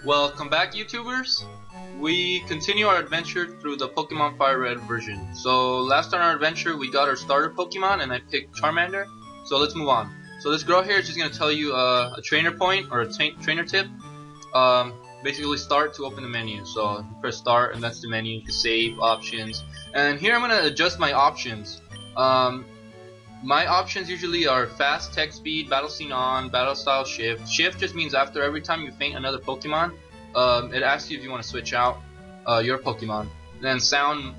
Welcome back, YouTubers. We continue our adventure through the Pokemon FireRed version. So last on our adventure we got our starter Pokemon and I picked Charmander. So let's move on. So this girl here is just going to tell you a trainer point or a trainer tip. Basically start to open the menu. So you press start and that's the menu. You can save options. And here I'm going to adjust my options. My options usually are fast, tech speed, battle scene on, battle style shift. Shift just means after every time you faint another Pokemon, it asks you if you want to switch out your Pokemon. Then sound,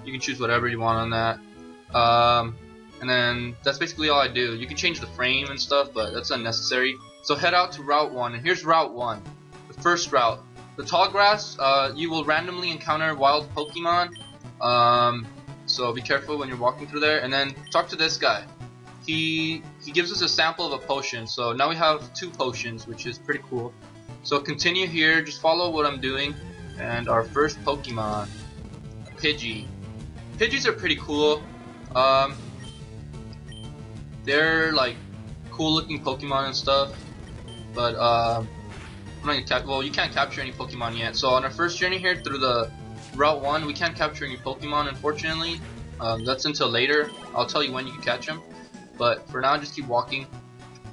you can choose whatever you want on that. And then that's basically all I do. You can change the frame and stuff, but that's unnecessary. So head out to Route 1, and here's Route 1. The first route. The tall grass, you will randomly encounter wild Pokemon. So be careful when you're walking through there, and then talk to this guy. He gives us a sample of a potion, so now we have 2 potions, which is pretty cool. So continue here, just follow what I'm doing, and our first Pokemon, Pidgey. Pidgeys are pretty cool. They're like cool looking Pokemon and stuff, but I'm not gonna well, you can't capture any Pokemon yet. So on our first journey here through the Route 1, we can't capture any Pokemon, unfortunately. That's until later. I'll tell you when you can catch them. But for now, just keep walking.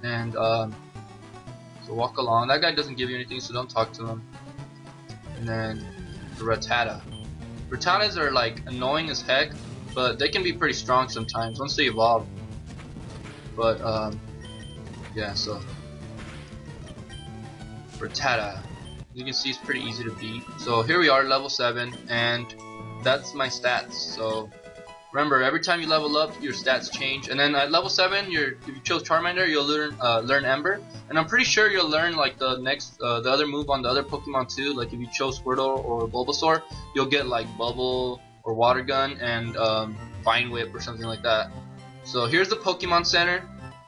And so walk along. That guy doesn't give you anything, so don't talk to him. And then the Rattata. Rattatas are like annoying as heck, but they can be pretty strong sometimes once they evolve. But yeah, so Rattata. You can see it's pretty easy to beat. So here we are, level 7, and that's my stats. So remember, every time you level up, your stats change. And then at level 7, if you chose Charmander, you'll learn Ember. And I'm pretty sure you'll learn like the next, the other move on the other Pokemon too. Like if you chose Squirtle or Bulbasaur, you'll get like Bubble or Water Gun and Vine Whip or something like that. So here's the Pokemon Center.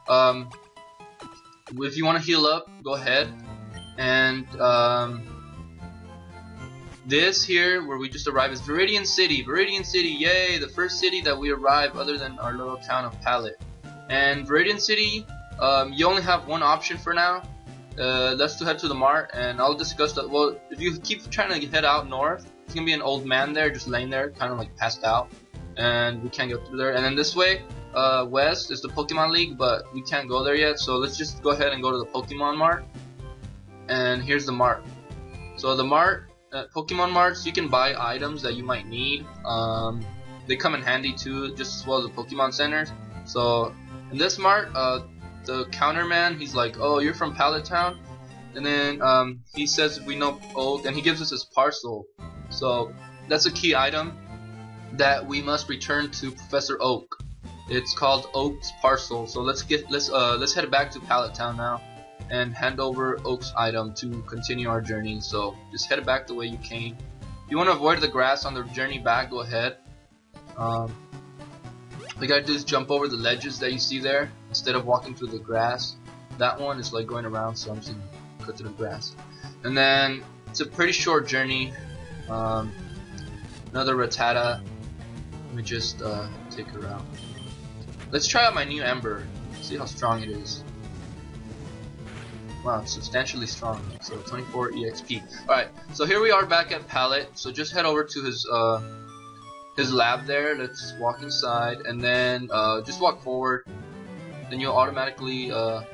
If you want to heal up, go ahead. And this here, where we just arrived, is Viridian City. Viridian City, yay! The first city that we arrived other than our little town of Pallet. And Viridian City, you only have one option for now. Let's head to the mart, and I'll discuss that. Well, if you keep trying to head out north, there's gonna be an old man there, just laying there, kind of like passed out, and we can't go through there. And then this way, west is the Pokemon League, but we can't go there yet. So let's just go ahead and go to the Pokemon Mart. And here's the mart. So the mart, Pokemon marts, you can buy items that you might need. They come in handy too, just as well as the Pokemon centers. So in this mart, the counterman, he's like, "Oh, you're from Pallet Town," and then he says we know Oak, and he gives us his parcel. So that's a key item that we must return to Professor Oak. It's called Oak's parcel. So let's head back to Pallet Town now and hand over Oak's item to continue our journey. So just head back the way you came. If you want to avoid the grass on the journey back, go ahead. All you gotta do is jump over the ledges that you see there instead of walking through the grass. That one is like going around, so I'm just gonna go through the grass. And then it's a pretty short journey. Another Rattata. Let me just take her out. Let's try out my new Ember. See how strong it is. Wow, it's substantially strong. So 24 EXP. Alright, so here we are back at Pallet. So just head over to his lab there. Let's walk inside, and then just walk forward. Then you'll automatically oh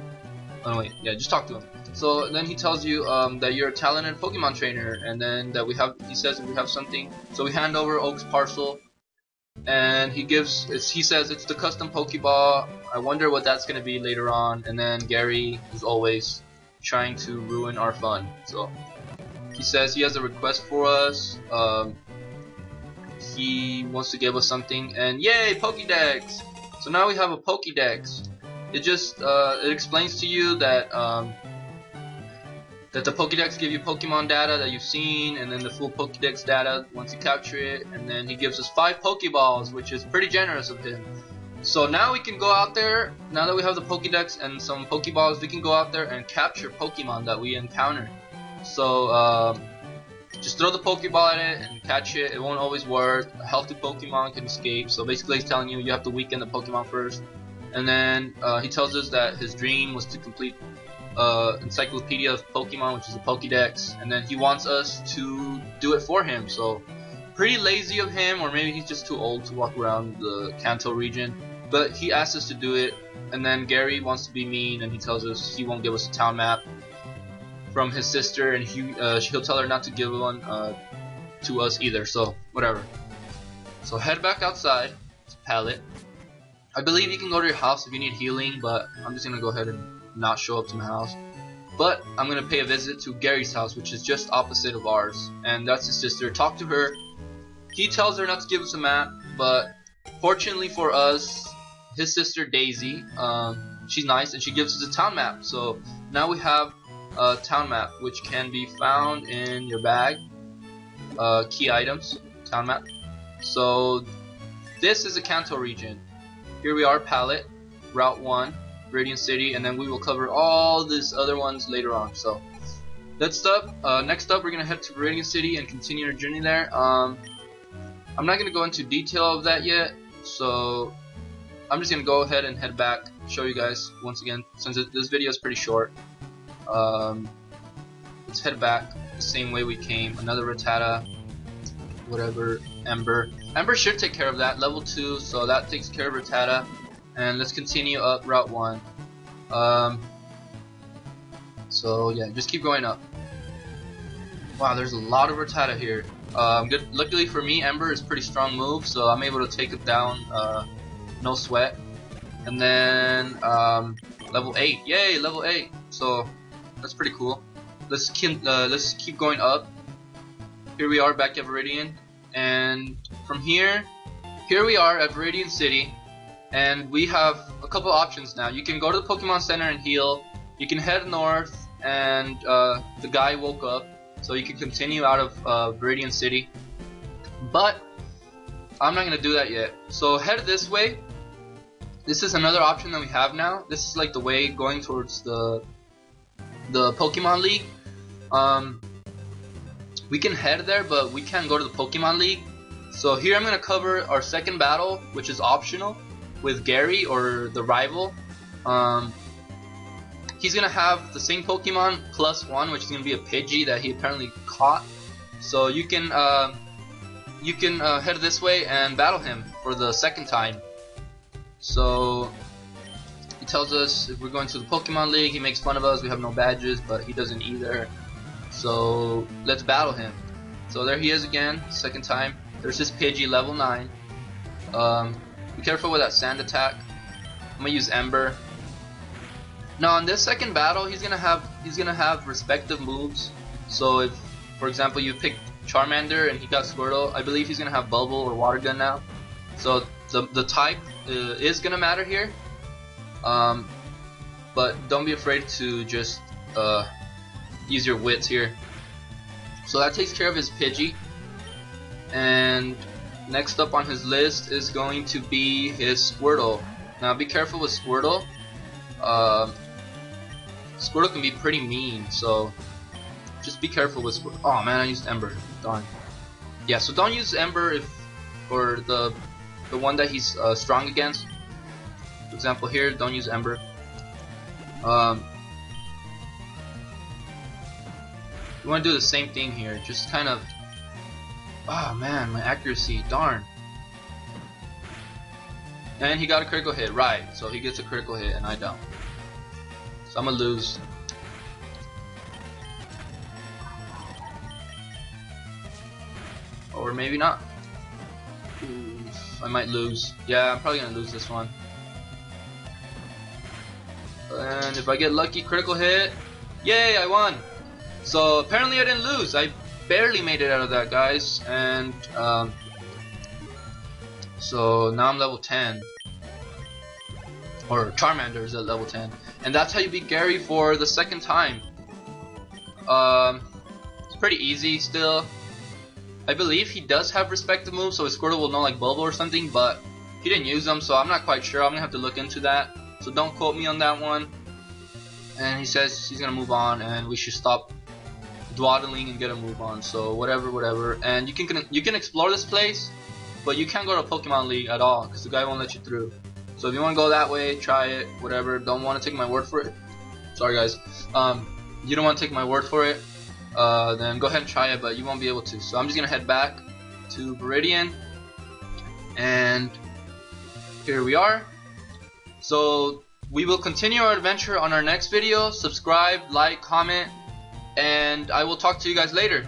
no, wait, yeah, just talk to him. So then he tells you that you're a talented Pokemon trainer, and then that he says we have something. So we hand over Oak's parcel, and he says it's the custom Pokeball. I wonder what that's gonna be later on. And then Gary, as always, trying to ruin our fun. So he says he has a request for us. He wants to give us something, and yay, PokeDex! So now we have a PokeDex. It just it explains to you that that the PokeDex give you Pokemon data that you've seen, and then the full PokeDex data once you capture it, and then he gives us 5 Pokeballs, which is pretty generous of him. So now we can go out there, now that we have the Pokedex and some Pokeballs, we can go out there and capture Pokemon that we encounter. So just throw the Pokeball at it and catch it. It won't always work. A healthy Pokemon can escape. So basically he's telling you have to weaken the Pokemon first. And then he tells us that his dream was to complete Encyclopedia of Pokemon, which is a PokeDex, and then he wants us to do it for him. So pretty lazy of him, or maybe he's just too old to walk around the Kanto region, but he asked us to do it. And then Gary wants to be mean, and he tells us he won't give us a town map from his sister, and he'll tell her not to give one to us either, so whatever. So head back outside to Pallet. I believe you can go to your house if you need healing, but I'm just gonna go ahead and not show up to my house. But I'm gonna pay a visit to Gary's house, which is just opposite of ours, and that's his sister. Talk to her. He tells her not to give us a map, but fortunately for us, his sister Daisy, she's nice, and she gives us a town map. So now we have a town map, which can be found in your bag. Key items, town map. So this is a Kanto region. Here we are, Pallet, Route 1, Viridian City, and then we will cover all these other ones later on. So next up, we're gonna head to Viridian City and continue our journey there. I'm not gonna go into detail of that yet, so I'm just gonna go ahead and head back, show you guys once again, since this video is pretty short. Let's head back the same way we came. Another Rattata, whatever. Ember should take care of that, level 2, so that takes care of Rattata. And let's continue up Route 1. So yeah, just keep going up. Wow, there's a lot of Rattata here. Good. Luckily for me, Ember is a pretty strong move, so I'm able to take it down, no sweat. And then level 8, yay, level 8. So that's pretty cool. Let's keep going up. Here we are back at Viridian, and from here we are at Viridian City, and we have a couple options now. You can go to the Pokemon Center and heal. You can head north, and the guy woke up, so you can continue out of Viridian City. But I'm not gonna do that yet. So head this way. This is another option that we have now. This is like the way going towards the Pokemon League. We can head there, but we can't go to the Pokemon League. So here I'm gonna cover our second battle, which is optional, with Gary, or the rival. He's gonna have the same Pokemon +1, which is gonna be a Pidgey that he apparently caught. So you can head this way and battle him for the second time. So he tells us if we're going to the Pokemon League, he makes fun of us. We have no badges, but he doesn't either. So let's battle him. So there he is again, second time. There's this Pidgey, level 9. Be careful with that sand attack. I'm gonna use Ember. Now in this second battle, he's gonna have respective moves. So if, for example, you pick Charmander and he got Squirtle, I believe he's gonna have Bubble or Water Gun now. So the type is gonna matter here. But don't be afraid to just use your wits here. So that takes care of his Pidgey. And next up on his list is going to be his Squirtle. Now be careful with Squirtle. Squirtle can be pretty mean, so just be careful with Squirtle. Oh man, I used Ember. Darn. Yeah, so don't use Ember for the one that he's strong against. For example, here, don't use Ember. You want to do the same thing here. Just kind of. Oh man, my accuracy. Darn. And he got a critical hit, right? So he gets a critical hit, and I don't. So I'm gonna lose. Or maybe not. Oof, I might lose. Yeah, I'm probably gonna lose this one. And if I get lucky, critical hit. Yay, I won! So apparently I didn't lose. I barely made it out of that, guys. And so now I'm level 10. Or Charmander is at level 10. And that's how you beat Gary for the second time. It's pretty easy still. I believe he does have respective moves, so his Squirtle will know like Bubble or something, but he didn't use them, so I'm not quite sure. I'm gonna have to look into that. So don't quote me on that one. And he says he's gonna move on, and we should stop dawdling and get a move on. So whatever. And you can explore this place, but you can't go to Pokemon League at all because the guy won't let you through. So if you want to go that way, try it, whatever. Don't want to take my word for it. Sorry guys. You don't want to take my word for it, then go ahead and try it, but you won't be able to. So I'm just gonna head back to Viridian, and here we are. So we will continue our adventure on our next video. Subscribe, like, comment, and I will talk to you guys later.